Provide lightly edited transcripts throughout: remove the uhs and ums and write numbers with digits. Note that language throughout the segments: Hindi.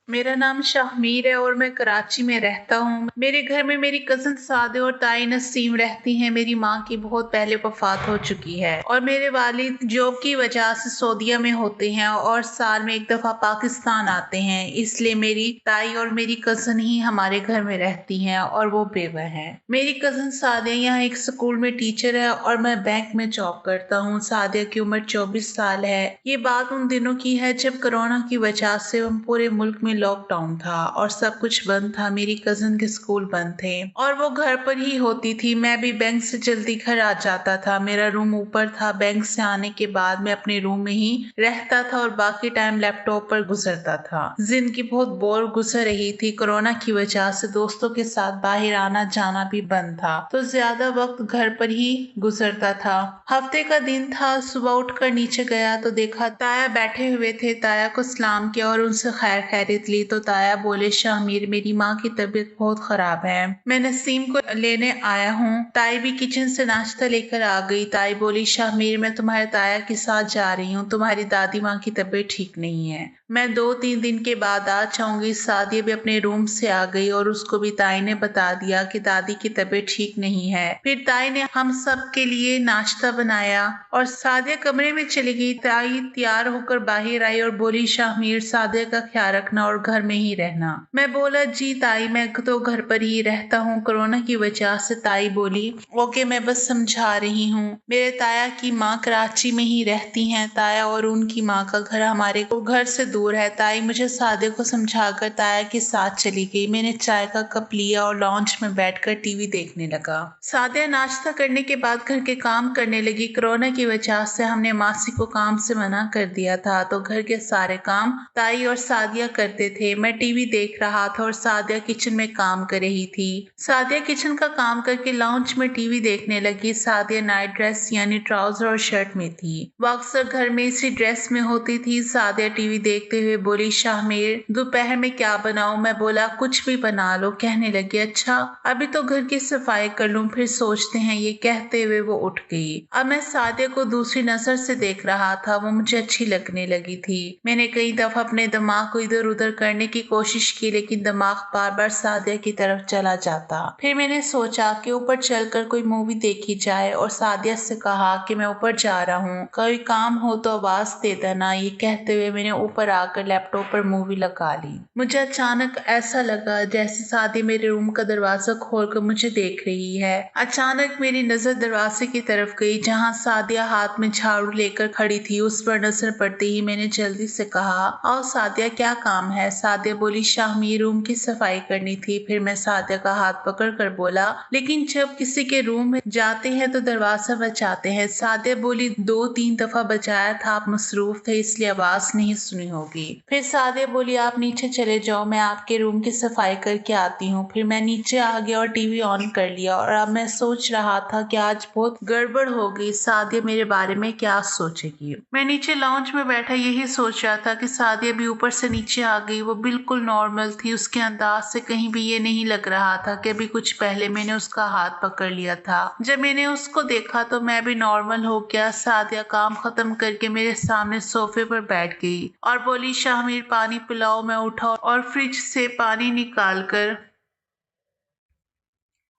मेरा नाम शाहमीर है और मैं कराची में रहता हूँ। मेरे घर में मेरी कज़न सादे और ताई नसीम रहती हैं। मेरी माँ की बहुत पहले वफ़ात हो चुकी है और मेरे वालिद जॉब की वजह से सऊदीया में होते हैं और साल में एक दफ़ा पाकिस्तान आते हैं। इसलिए मेरी ताई और मेरी कज़न ही हमारे घर में रहती हैं और वो बेवा हैं। मेरी कज़न सादिया यहाँ एक स्कूल में टीचर है और मैं बैंक में जॉब करता हूँ। सादिया की उम्र 24 साल है। ये बात उन दिनों की है जब कोरोना की वजह से हम पूरे मुल्क में लॉकडाउन था और सब कुछ बंद था। मेरी कज़न के स्कूल बंद थे और वो घर पर ही होती थी। मैं भी बैंक से जल्दी घर आ जाता था। मेरा रूम ऊपर था। बैंक से आने के बाद मैं अपने रूम में ही रहता था और बाकी टाइम लैपटॉप पर गुजरता था। जिंदगी बहुत बोर गुजर रही थी। कोरोना की वजह से दोस्तों के साथ बाहर आना जाना भी बंद था, तो ज्यादा वक्त घर पर ही गुजरता था। हफ्ते का दिन था। सुबह उठकर नीचे गया तो देखा ताया बैठे हुए थे। ताया को सलाम किया और उनसे खैर खैरियत ली तो ताया बोले, शाहमीर मेरी माँ की तबीयत बहुत खराब है, मैं नसीम को लेने आया हूँ। ताई भी किचन से नाश्ता लेकर आ गई। ताई बोली, शाहमीर मैं तुम्हारे ताया के साथ जा रही हूँ, तुम्हारी दादी माँ की तबीयत ठीक नहीं है, मैं 2-3 दिन के बाद आ जाऊंगी। सादिया भी अपने रूम से आ गई और उसको भी ताई ने बता दिया कि दादी की तबीयत ठीक नहीं है। फिर ताई ने हम सब के लिए नाश्ता बनाया और सादिया कमरे में चली गई। ताई तैयार होकर बाहर आई और बोली, शाहमीर सादिया का ख्याल रखना और घर में ही रहना। मैं बोला, जी ताई मैं तो घर पर ही रहता हूँ कोरोना की वजह से। ताई बोली, ओके मैं बस समझा रही हूँ। मेरे ताया की माँ कराची में ही रहती हैं। ताया और उनकी माँ का घर हमारे घर से दूर है। ताई मुझे सादिया को समझाकर ताया के साथ चली गई। मैंने चाय का कप लिया और लॉन्च में बैठकर टीवी देखने लगा। सादिया नाश्ता करने के बाद घर के काम करने लगी। कोरोना की वजह से हमने मासी को काम से मना कर दिया था, तो घर के सारे काम ताई और सादिया करते थे। मैं टीवी देख रहा था और सादिया किचन में काम कर रही थी। सादिया किचन का काम करके लॉन्च में टीवी देखने लगी। सादिया नाइट ड्रेस यानी ट्राउजर और शर्ट में थी। वो अक्सर घर में इसी ड्रेस में होती थी। सादिया टीवी देखते हुए बोली, शाहमीर दोपहर में क्या बनाऊं? मैं बोला, कुछ भी बना लो। कहने लगी, अच्छा अभी तो घर की सफाई कर लूं फिर सोचते हैं। ये कहते हुए वो उठ गई। अब मैं सादिया को दूसरी नजर से देख रहा था। वो मुझे अच्छी लगने लगी थी। मैंने कई दफा अपने दिमाग को इधर उधर करने की कोशिश की, लेकिन दिमाग बार बार सादिया की तरफ चला जाता। फिर मैंने सोचा कि ऊपर चलकर कोई मूवी देखी जाए और सादिया से कहा कि मैं ऊपर जा रहा हूँ, कोई काम हो तो आवाज दे देना। ये कहते हुए मैंने ऊपर आकर लैपटॉप पर मूवी लगा ली। मुझे अचानक ऐसा लगा जैसे सादिया मेरे रूम का दरवाजा खोलकर मुझे देख रही है। अचानक मेरी नजर दरवाजे की तरफ गई जहाँ सादिया हाथ में झाड़ू लेकर खड़ी थी। उस पर नजर पड़ते ही मैंने जल्दी से कहा, आओ सादिया क्या काम है? सादिया बोली, शाहमीर रूम की सफाई करनी थी। फिर मैं सादिया का हाथ पकड़ कर बोला, लेकिन जब किसी के रूम में जाते हैं तो दरवाजा बजाते हैं। सादिया बोली, 2-3 दफा बजाया था, आप मसरूफ थे इसलिए आवाज नहीं सुनी होगी। फिर सादिया बोली, आप नीचे चले जाओ, मैं आपके रूम की सफाई करके आती हूँ। फिर मैं नीचे आ गया और टीवी ऑन कर लिया और अब मैं सोच रहा था कि आज बहुत गड़बड़ हो गई। सादिया मेरे बारे में क्या सोचेगी? मैं नीचे लॉन्च में बैठा यही सोच रहा था कि सादिया भी ऊपर से नीचे आ गई। वो बिल्कुल नॉर्मल थी। उसके अंदाज से कहीं भी ये नहीं लग रहा था कि अभी कुछ पहले मैंने उसका हाथ पकड़ लिया था। जब मैंने उसको देखा तो मैं भी नॉर्मल हो गया। सादिया काम खत्म करके मेरे सामने सोफे पर बैठ गई और बोली, शाहमीर पानी पिलाओ। मैं उठा और फ्रिज से पानी निकाल कर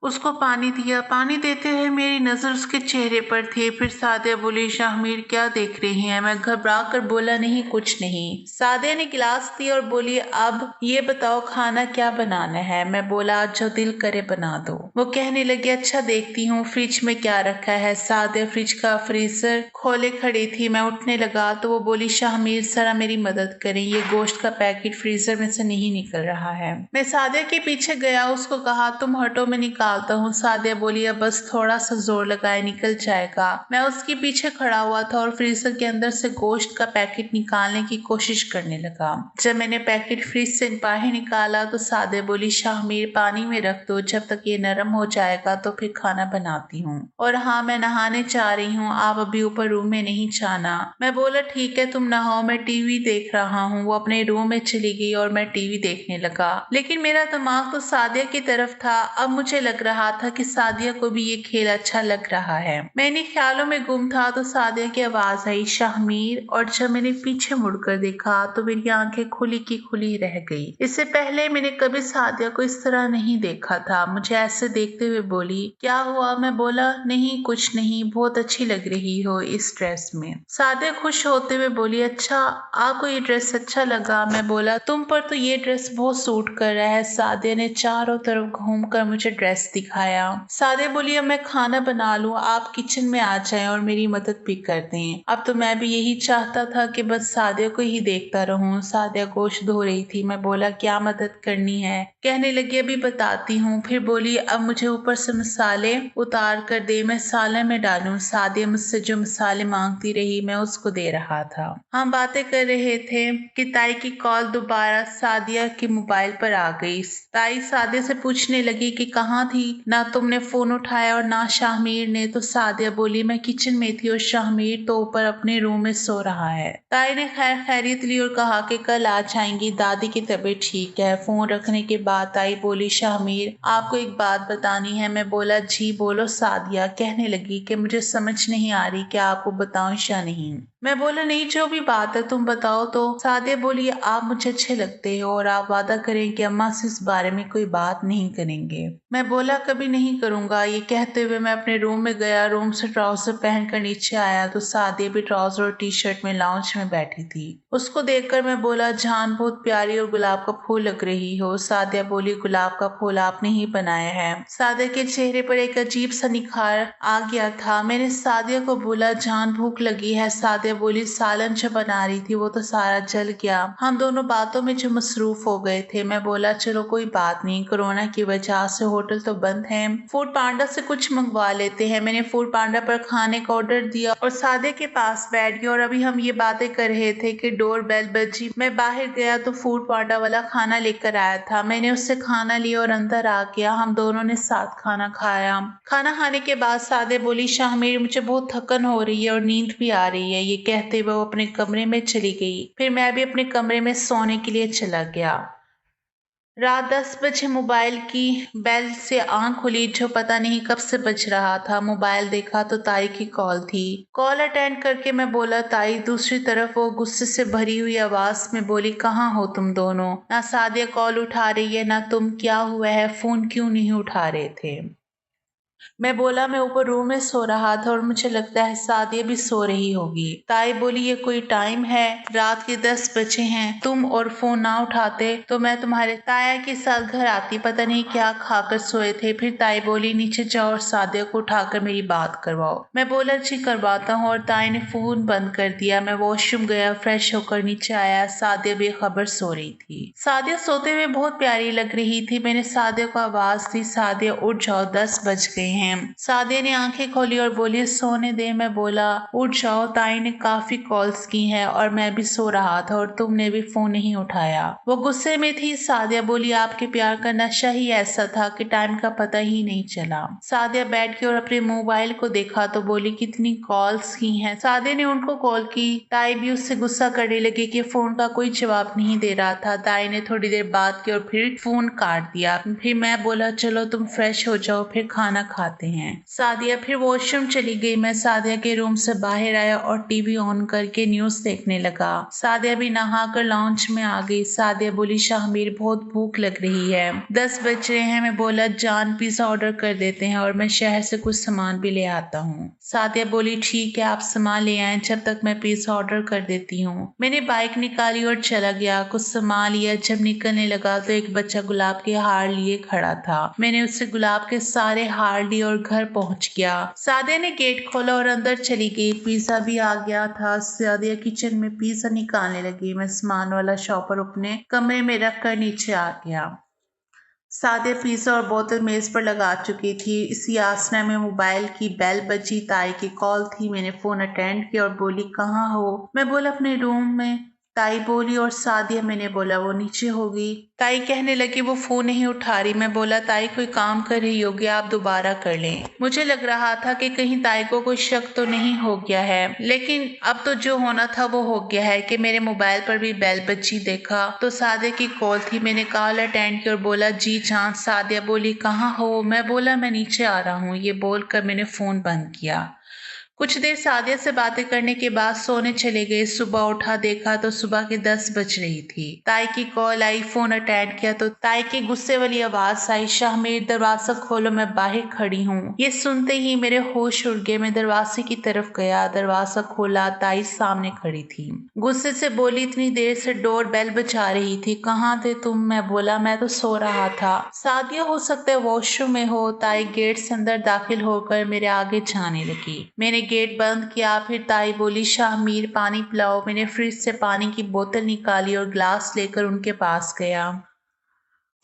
उसको पानी दिया। पानी देते हुए मेरी नजर उसके चेहरे पर थी। फिर सादिया बोली, शाहमीर क्या देख रही हैं? मैं घबरा कर बोला, नहीं कुछ नहीं। सादिया ने गिलास दिया और बोली, अब ये बताओ खाना क्या बनाना है? मैं बोला, जो दिल करे बना दो। वो कहने लगी, अच्छा देखती हूँ फ्रिज में क्या रखा है। सादिया फ्रिज का फ्रीजर खोले खड़ी थी। मैं उठने लगा तो वो बोली, शाहमीर जरा मेरी मदद करें, ये गोश्त का पैकेट फ्रीजर में से नहीं निकल रहा है। मैं सादिया के पीछे गया, उसको कहा, तुम हटो मैं निकालता हूँ। सादिया बोली, अब बस थोड़ा सा जोर लगाए निकल जाएगा। मैं उसके पीछे खड़ा हुआ था और फ्रीजर के अंदर से गोश्त का पैकेट निकालने की कोशिश करने लगा। जब मैंने पैकेट फ्रिज से बाहर निकाला तो सादिया बोली, शाहमीर पानी में रख दो, जब तक ये नरम हो जाएगा तो फिर खाना बनाती हूँ। और हाँ मैं नहाने जा रही हूँ, आप अभी ऊपर रूम में नहीं जाना। मैं बोला, ठीक है तुम नहाओ, मैं टीवी देख रहा हूँ। वो अपने रूम में चली गई और मैं टीवी देखने लगा, लेकिन मेरा दिमाग तो सादिया की तरफ था। अब मुझे लगा लग रहा था कि सादिया को भी ये खेल अच्छा लग रहा है। मैं इन्हीं ख्यालों में गुम था तो सादिया की आवाज आई, शाहमीर। और जब मैंने पीछे मुड़कर देखा तो मेरी आंखें खुली की खुली रह गई। इससे पहले मैंने कभी सादिया को इस तरह नहीं देखा था। मुझे ऐसे देखते हुए बोली, क्या हुआ? मैं बोला, नहीं कुछ नहीं, बहुत अच्छी लग रही हो इस ड्रेस में। सादिया खुश होते हुए बोली, अच्छा आपको ये ड्रेस अच्छा लगा? मैं बोला, तुम पर तो ये ड्रेस बहुत सूट कर रहा है। सादिया ने चारों तरफ घूमकर मुझे ड्रेस दिखाया। सादिया बोली, अब मैं खाना बना लूं, आप किचन में आ जाएं और मेरी मदद भी कर दें। अब तो मैं भी यही चाहता था कि बस सादिया को ही देखता रहूं। सादिया गोश्त धो रही थी। मैं बोला, क्या मदद करनी है? कहने लगी, अभी बताती हूँ। फिर बोली, अब मुझे ऊपर से मसाले उतार कर दे, मैं सालन में डालूं। सादिया मुझसे जो मसाले मांगती रही, मैं उसको दे रहा था। हम बातें कर रहे थे कि ताई की कॉल दोबारा सादिया के मोबाइल पर आ गई। ताई सादिया से पूछने लगी कि कहाँ थी, ना तुमने फोन उठाया और ना शाहमीर ने। तो सादिया बोली, मैं किचन में थी और शाहमीर तो ऊपर अपने रूम में सो रहा है। ताई ने खैर खैरियत ली और कहा कि कल आ जाएंगी, दादी की तबीयत ठीक है। फोन रखने के बाद ताई बोली, शाहमीर आपको एक बात बतानी है। मैं बोला, जी बोलो। सादिया कहने लगी कि मुझे समझ नहीं आ रही कि आपको बताऊं या नहीं। मैं बोला, नहीं जो भी बात है तुम बताओ। तो सादिया बोली, आप मुझे अच्छे लगते हो और आप वादा करें कि अम्मा से इस बारे में कोई बात नहीं करेंगे। मैं बोला, कभी नहीं करूंगा। ये कहते हुए मैं अपने रूम में गया। रूम से ट्राउजर पहनकर नीचे आया तो सादिया भी ट्राउजर और टी शर्ट में लाउंज में बैठी थी। उसको देखकर मैं बोला, जान बहुत प्यारी और गुलाब का फूल लग रही हो। सादिया बोली, गुलाब का फूल आपने ही बनाया है। सादिया के चेहरे पर एक अजीब सा निखार आ गया था। मैंने सादिया को बोला, जान भूख लगी है। सादिया बोली, सालन जो बना रही थी वो तो सारा जल गया। हम दोनों बातों में जो मसरूफ हो गए थे। मैं बोला, चलो कोई बात नहीं, कोरोना की वजह से होटल तो बंद है, फूड पांडा से कुछ मंगवा लेते हैं। मैंने फूड पांडा पर खाने का ऑर्डर दिया और सादिया के पास बैठ गया। और अभी हम ये बातें कर रहे थे कि डोर बेल बजी। मैं बाहर गया तो फूड पांडा वाला खाना लेकर आया था। मैंने उससे खाना लिया और अंदर आ गया। हम दोनों ने साथ खाना खाया। खाना खाने के बाद सादिया बोली, शाहमीर मुझे बहुत थकन हो रही है और नींद भी आ रही है। ये कहते हुए वो अपने कमरे में चली गई। फिर मैं भी अपने कमरे में सोने के लिए चला गया। रात 10 बजे मोबाइल की बेल से आंख खुली जो पता नहीं कब से बज रहा था। मोबाइल देखा तो ताई की कॉल थी। कॉल अटेंड करके मैं बोला, ताई। दूसरी तरफ वो गुस्से से भरी हुई आवाज में बोली, कहाँ हो तुम दोनों? ना सादिया कॉल उठा रही है ना तुम। क्या हुआ है? फोन क्यों नहीं उठा रहे थे? मैं बोला, मैं ऊपर रूम में सो रहा था और मुझे लगता है सादिया भी सो रही होगी। ताई बोली, ये कोई टाइम है? रात के 10 बजे हैं। तुम और फोन ना उठाते तो मैं तुम्हारे ताया के साथ घर आती। पता नहीं क्या खाकर सोए थे। फिर ताई बोली, नीचे जाओ और सादिया को उठाकर मेरी बात करवाओ। मैं बोला, जी करवाता हूँ। और ताई ने फोन बंद कर दिया। मैं वॉशरूम गया, फ्रेश होकर नीचे आया। सादिया बेखबर सो रही थी। सादिया सोते हुए बहुत प्यारी लग रही थी। मैंने सादिया को आवाज दी, सादिया उठ जाओ, 10 बज गए हैं। सादिया ने आंखें खोली और बोली, सोने दे। मैं बोला, उठ जाओ, ताई ने काफी कॉल्स की हैं और मैं भी सो रहा था और तुमने भी फोन नहीं उठाया। वो गुस्से में थी। सादिया बोली, आपके प्यार का नशा ही ऐसा था कि टाइम का पता ही नहीं चला। सादिया बैठ गई और अपने मोबाइल को देखा तो बोली, कितनी कॉल्स की हैं? सादिया ने उनको कॉल की। ताई भी उससे गुस्सा करने लगी कि फोन का कोई जवाब नहीं दे रहा था। ताई ने थोड़ी देर बात की और फिर फोन काट दिया। फिर मैं बोला, चलो तुम फ्रेश हो जाओ, फिर खाना खाते हैं। सादिया फिर वॉशरूम चली गई। मैं सादिया के रूम से बाहर आया और टीवी ऑन करके न्यूज देखने लगा। सादिया भी नहाकर लॉन्च में आ गई। सादिया बोली, शाहमीर बहुत भूख लग रही है, 10 बज रहे हैं। मैं बोला, जान पिज्जा ऑर्डर कर देते हैं और मैं शहर से कुछ सामान भी ले आता हूँ। सादिया बोली, ठीक है आप सामान ले आए, जब तक मैं पिज्जा ऑर्डर कर देती हूँ। मैंने बाइक निकाली और चला गया। कुछ सामान लिया। जब निकलने लगा तो एक बच्चा गुलाब के हार लिए खड़ा था। मैंने उससे गुलाब के सारे हार लिए और घर पहुंच गया। सादिया ने गेट खोला और अंदर चली गई। पिज्जा भी आ गया था। सादिया किचन में पिज्जा निकालने लगी। मैं सामान वाला शॉपर अपने कमरे में रख कर नीचे आ गया। सादिया पिज्जा और बोतल मेज पर लगा चुकी थी। इसी आसना में मोबाइल की बेल बजी। ताई की कॉल थी। मैंने फोन अटेंड किया और बोली, कहाँ हो? मैं बोला, अपने रूम में। ताई बोली और सादिया, मैंने बोला वो नीचे होगी। ताई कहने लगी वो फोन नहीं उठा रही। मैं बोला ताई कोई काम कर रही होगी, आप दोबारा कर लें। मुझे लग रहा था कि कहीं ताई को कोई शक तो नहीं हो गया है, लेकिन अब तो जो होना था वो हो गया है कि मेरे मोबाइल पर भी बेल बजी। देखा तो सादिया की कॉल थी। मैंने कॉल अटेंड की और बोला जी चांद। सादिया बोली कहाँ हो? मैं बोला मैं नीचे आ रहा हूँ। ये बोलकर मैंने फोन बंद किया। कुछ देर सादिया से बातें करने के बाद सोने चले गए। सुबह उठा, देखा तो सुबह के 10 बज रही थी। ताई की कॉल आई, फोन अटेंड किया तो ताई की गुस्से वाली आवाज आई, शाहमीर दरवाजा खोलो, मैं बाहर खड़ी हूँ। ये सुनते ही मेरे होश उड़ गए। मैं दरवाजे की तरफ गया, दरवाजा खोला, ताई सामने खड़ी थी। गुस्से से बोली इतनी देर से डोर बेल बजा रही थी, कहाँ थे तुम? मैं बोला मैं तो सो रहा था। सादिया हो सकता है वॉशरूम में हो। ताई गेट से अंदर दाखिल होकर मेरे आगे जाने लगी। मैंने गेट बंद किया। फिर ताई बोली शाहमीर पानी पिलाओ। मैंने फ्रिज से पानी की बोतल निकाली और ग्लास लेकर उनके पास गया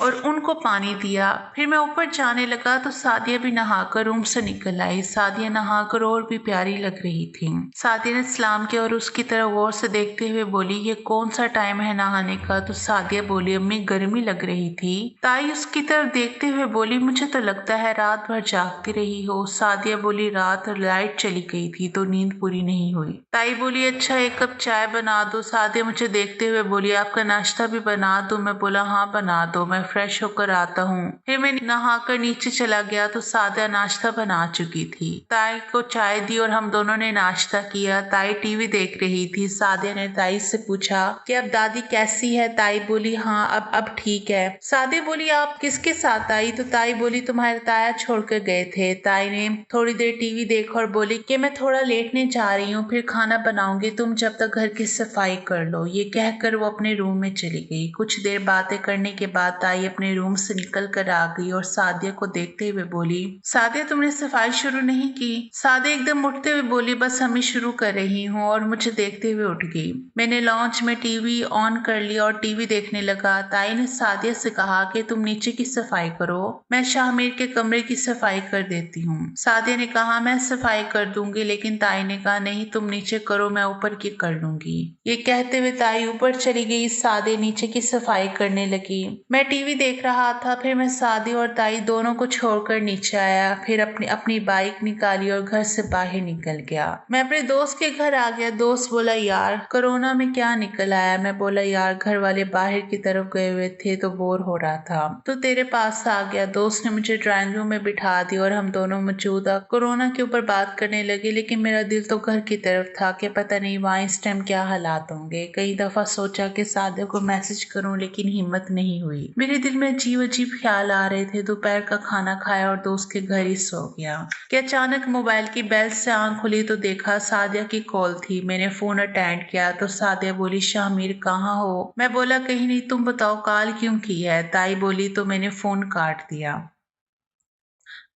और उनको पानी दिया। फिर मैं ऊपर जाने लगा तो सादिया भी नहाकर रूम से निकल आई। सादिया नहाकर और भी प्यारी लग रही थी। सादिया ने सलाम किया और उसकी तरफ गौर से देखते हुए बोली ये कौन सा टाइम है नहाने का? तो सादिया बोली अम्मी गर्मी लग रही थी। ताई उसकी तरफ देखते हुए बोली मुझे तो लगता है रात भर जागती रही हो। सादिया बोली रात लाइट चली गई थी तो नींद पूरी नहीं हुई। ताई बोली अच्छा एक कप चाय बना दो। सादिया मुझे देखते हुए बोली आपका नाश्ता भी बना दो? मैं बोला हाँ बना दो, मैं फ्रेश होकर आता हूँ। फिर मैं नहाकर नीचे चला गया तो सादिया नाश्ता बना चुकी थी। ताई को चाय दी और हम दोनों ने नाश्ता किया। ताई टीवी देख रही थी। सादिया ने ताई से पूछा कि अब दादी कैसी है? ताई बोली हाँ अब ठीक है। सादिया बोली आप किसके साथ आई? तो ताई बोली तुम्हारे ताया छोड़कर गए थे। ताई ने थोड़ी देर टीवी देखा और बोली कि मैं थोड़ा लेटने जा रही हूँ, फिर खाना बनाऊंगी, तुम जब तक घर की सफाई कर लो। ये कहकर वो अपने रूम में चली गई। कुछ देर बातें करने के बाद ताई अपने रूम से निकल कर आ गई और सादिया को देखते हुए बोली सादिया तुमने सफाई शुरू नहीं की? सादिया एकदम उठते हुए बोली बस हम ही शुरू कर रही हूँ, और मुझे देखते हुए उठ गई। मैंने लॉन्च में टीवी ऑन कर लिया और टीवी देखने लगा। ताई ने सादिया से कहा कि तुम नीचे की सफाई करो, मैं शाहमीर के कमरे की सफाई कर देती हूँ। सादिया ने कहा मैं सफाई कर दूंगी, लेकिन ताई ने कहा नहीं तुम नीचे करो, मैं ऊपर की कर लूंगी। ये कहते हुए ताई ऊपर चली गई। सादिया नीचे की सफाई करने लगी। मैं टीवी देख रहा था। फिर मैं सादिया और ताई दोनों को छोड़कर नीचे आया। फिर अपनी अपनी बाइक निकाली और घर से बाहर निकल गया। मैं अपने दोस्त के घर आ गया। दोस्त बोला यार कोरोना में क्या निकल आया? मैं बोला यार घर वाले बाहर की तरफ गए हुए थे तो बोर हो रहा था तो तेरे पास आ गया। दोस्त ने मुझे ड्राइंग रूम में बिठा दिया और हम दोनों मौजूदा कोरोना के ऊपर बात करने लगे, लेकिन मेरा दिल तो घर की तरफ था कि पता नहीं वहाँ इस टाइम क्या हालात होंगे। कई दफा सोचा कि सादिया को मैसेज करूं, लेकिन हिम्मत नहीं हुई। मेरे दिल में अजीब अजीब ख्याल आ रहे थे। दोपहर का खाना खाया और दोस्त के घर ही सो गया कि अचानक मोबाइल की बेल से आंख खुली तो देखा सादिया की कॉल थी। मैंने फोन अटेंड किया तो सादिया बोली शाहमीर कहाँ हो? मैं बोला कहीं नहीं, तुम बताओ कॉल क्यों की है? ताई बोली तो मैंने फोन काट दिया।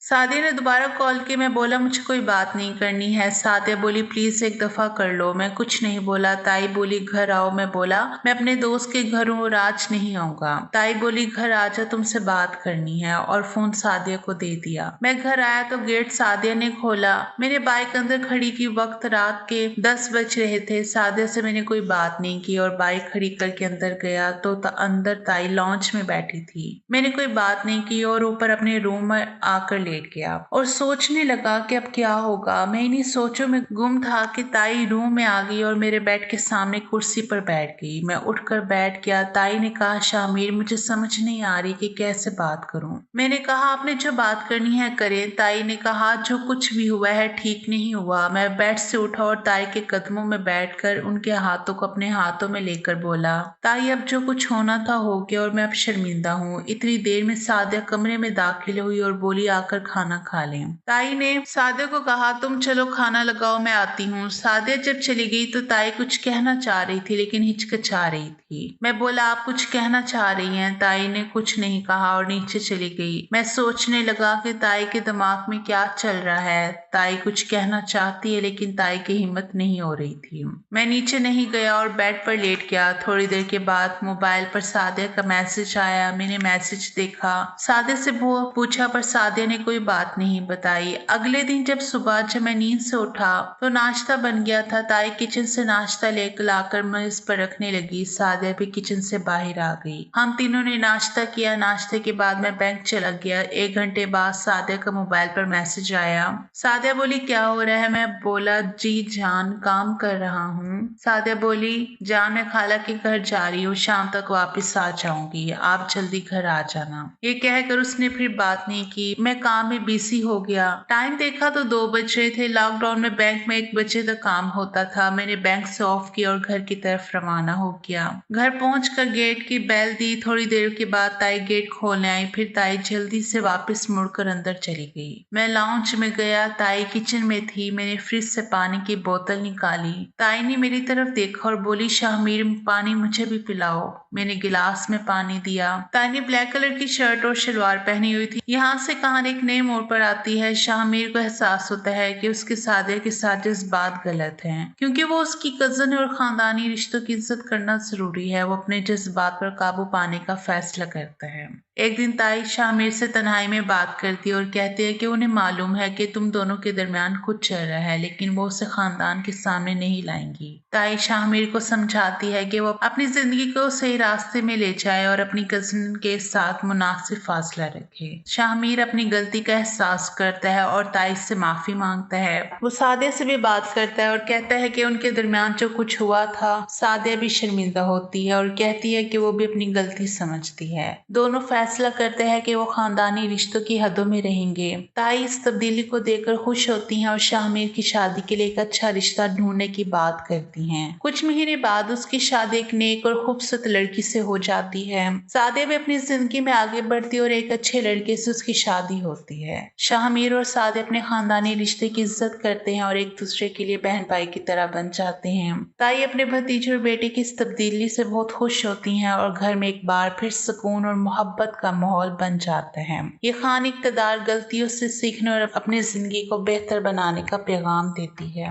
सादिया ने दोबारा कॉल की। मैं बोला मुझे कोई बात नहीं करनी है। सादिया बोली प्लीज एक दफा कर लो। मैं कुछ नहीं बोला। ताई बोली घर आओ। मैं बोला मैं अपने दोस्त के घर हूँ और आज नहीं आऊंगा। ताई बोली घर आजा, तुमसे बात करनी है, और फोन सादिया को दे दिया। मैं घर आया तो गेट सादिया ने खोला। मैंने बाइक अंदर खड़ी की। वक्त रात के 10 बज रहे थे। सादिया से मैंने कोई बात नहीं की और बाइक खड़ी करके अंदर गया तो अंदर ताई लॉन्च में बैठी थी। मैंने कोई बात नहीं की और ऊपर अपने रूम में आकर लेट गया और सोचने लगा कि अब क्या होगा। मैं इन्हीं सोचों में गुम था कि ताई रूम में आ गई और मेरे बेड के सामने कुर्सी पर बैठ गई। मैं उठकर बैठ गया। ताई ने कहा शाहमीर मुझे समझ नहीं आ रही कि कैसे बात करूं। मैंने कहा आपने जो बात करनी है करें। ताई ने कहा जो कुछ भी हुआ है ठीक नहीं हुआ। मैं बेड से उठा और ताई के कदमों में बैठकर उनके हाथों को अपने हाथों में लेकर बोला ताई अब जो कुछ होना था हो गया और मैं अब शर्मिंदा हूँ। इतनी देर में सादिया कमरे में दाखिल हुई और बोली आकर खाना खा लें। ताई ने सादिया को कहा तुम चलो खाना लगाओ, मैं आती हूँ। सादिया जब चली गई तो ताई कुछ कहना चाह रही थी लेकिन हिचकिचा रही थी। मैं बोला आप कुछ कहना चाह रही हैं? ताई ने कुछ नहीं कहा और नीचे चली गई। मैं सोचने लगा कि ताई के दिमाग में क्या चल रहा है। ताई कुछ कहना चाहती है लेकिन ताई की हिम्मत नहीं हो रही थी। मैं नीचे नहीं गया और बेड पर लेट गया। थोड़ी देर के बाद मोबाइल पर सादिया का मैसेज आया। मैंने मैसेज देखा। सादिया से पूछा पर सादिया ने कोई कोई बात नहीं बताई। अगले दिन जब मैं नींद से उठा तो नाश्ता बन गया था। ताई किचन से नाश्ता लेकर लाकर मेज पर रखने लगी। सादिया भी किचन से बाहर आ गई। हम तीनों ने नाश्ता किया। नाश्ते के बाद मैं बैंक चला गया। 1 घंटे बाद सादिया का मोबाइल पर मैसेज आया। सादिया बोली, क्या हो रहा है? मैं बोला, जी जान, काम कर रहा हूँ। सादिया बोली, जान मैं खाला के घर जा रही हूँ, शाम तक वापस आ जाऊंगी, आप जल्दी घर आ जाना। ये कहकर उसने फिर बात नहीं की। मैं काम में बिजी हो गया। टाइम देखा तो 2 बज रहे थे। लॉकडाउन में बैंक में 1 बजे तक काम होता था। मैंने बैंक से ऑफ किया और घर की तरफ रवाना हो गया। घर पहुंचकर गेट की बेल दी। थोड़ी देर के बाद ताई गेट खोलने आई। फिर ताई जल्दी से वापस मुड़कर अंदर चली गई। मैं लाउंज में गया। ताई किचन में थी। मैंने फ्रिज से पानी की बोतल निकाली। ताई ने मेरी तरफ देखा और बोली, शाहमीर पानी मुझे भी पिलाओ। मैंने गिलास में पानी दिया। ताई ने ब्लैक कलर की शर्ट और शलवार पहनी हुई थी। यहाँ से कहानी एक नए मोड़ पर आती है। शाहमीर को एहसास होता है कि उसके सादिया के साथ जज्बात गलत हैं, क्योंकि वो उसकी कजन है और खानदानी रिश्तों की इज्जत करना जरूरी है। वो अपने जज्बात पर काबू पाने का फैसला करता है। एक दिन ताई शाहमीर से तन्हाई में बात करती है और कहती है कि उन्हें मालूम है कि तुम दोनों के दरमियान कुछ चल रहा है, लेकिन वो उसे खानदान के सामने नहीं लाएंगी। ताई शाहमीर को समझाती है कि वो अपनी जिंदगी को सही रास्ते में ले जाए और अपनी कजिन के साथ मुनासिब फासला रखे। शाहमीर अपनी गलती का एहसास करता है और ताई से माफी मांगता है। वो सादिया से भी बात करता है और कहता है कि उनके दरमियान जो कुछ हुआ था। सादिया भी शर्मिंदा होती है और कहती है कि वो भी अपनी गलती समझती है। दोनों फैसला करते हैं कि वो खानदानी रिश्तों की हदों में रहेंगे। ताई इस तब्दीली को देखकर खुश होती हैं और शाहमीर की शादी के लिए एक अच्छा रिश्ता ढूंढने की बात करती हैं। कुछ महीने बाद उसकी शादी एक नेक और खूबसूरत लड़की से हो जाती है। सादिया भी अपनी जिंदगी में आगे बढ़ती है और एक अच्छे लड़के से उसकी शादी होती है। शाहमीर और सादिया अपने खानदानी रिश्ते की इज्जत करते हैं और एक दूसरे के लिए बहन भाई की तरह बन जाते हैं। ताई अपने भतीजे और बेटे की इस तब्दीली से बहुत खुश होती हैं और घर में एक बार फिर सुकून और मोहब्बत का माहौल बन जाता है। ये खान इक़्तिदार गलतियों से सीखने और अपनी जिंदगी को बेहतर बनाने का पैगाम देती है।